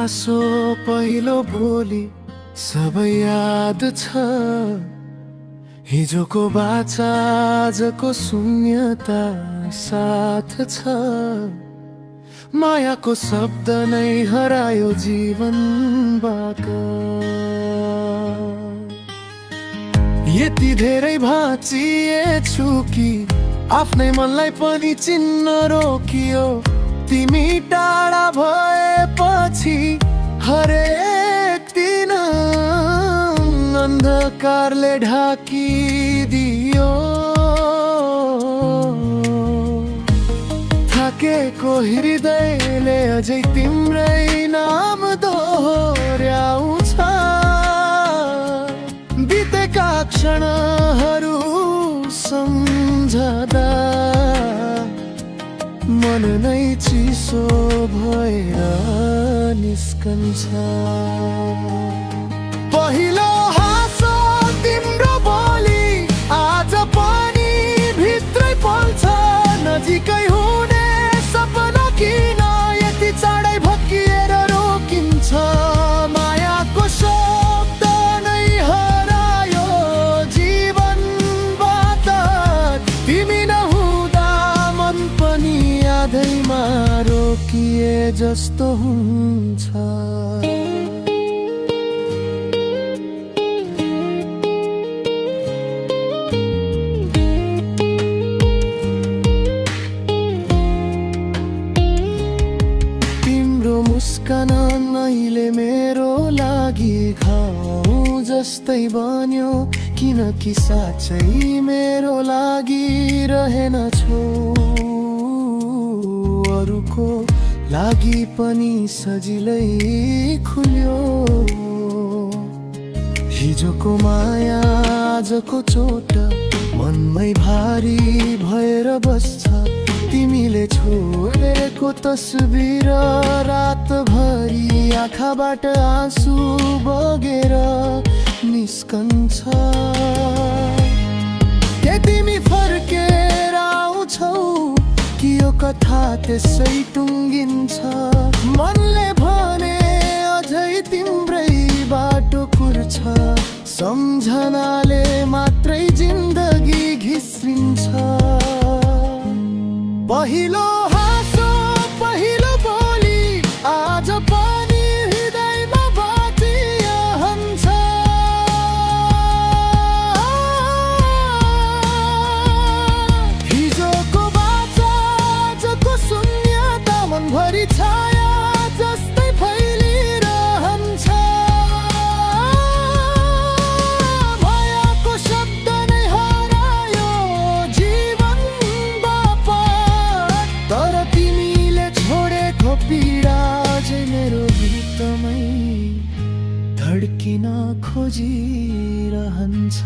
हाँसो पहिलो बोली सबै याद छ। हिजोको बाचा आजको शून्यता साथ छ। मायाको शब्द नै हरायो जीवनबाट। यति धेरै भाँचिएछु कि आफ्नै मनलाई पनि चिन्न रोकियो। तिमी टाढा भएपछि हरेक दिन अन्धकारले ढाकिदियो। थाकेको हृदयले अझै तिम्रै नाम दोहोर्याउँछ। बितेका क्षणहरू सम्झदा मन नै चिसो भएर निस्कन्छ। पहिलो हाँसो तिम्रो बोली आज पनि भित्रै पल्छ। नजिकै हुने सपना किन यति चाँडै भत्किएर रोकिन्छ। मायाको शब्द नै हरायो जीवनबाट। तिमी नहुँदा मन पनि यादैमा रोकिए जस्तो हुन्छ। मुस्कान नैले मेरो लागि घाउ जस्तै बन्यो। किनकि साँच्चै मेरो लागि रहेनछौ। अरूको लागि पनि सजिलै खुल्यो। हिजोको माया आजको चोट मनमै भारी भएर बस्छ। तिमीले छोडेको तस्बिर रातभरि आँखाबाट आँसु बगेर निस्कन्छ। के तिमी फर्केर आउँछौ कि यो कथा त्यसै टुङ्गिन्छ। मनले भने अझै तिम्रै बाटो कुर्छ। सम्झनाले मात्रै जिन्दगी घिस्रिन्छ। पहिलो हाँसो पहिलो बोली आज पनि हृदयमा बाँचिरहन्छ। हिजोको बाचा आजको शून्यता मनभरि छाया जस्तै फैलिरहन्छ। मायाको शब्द नै हरायो जीवनबाट। तर तिमीले छोडेको पीडा अझै मेरो भित्रमै धड्किन खोजिरहन्छ।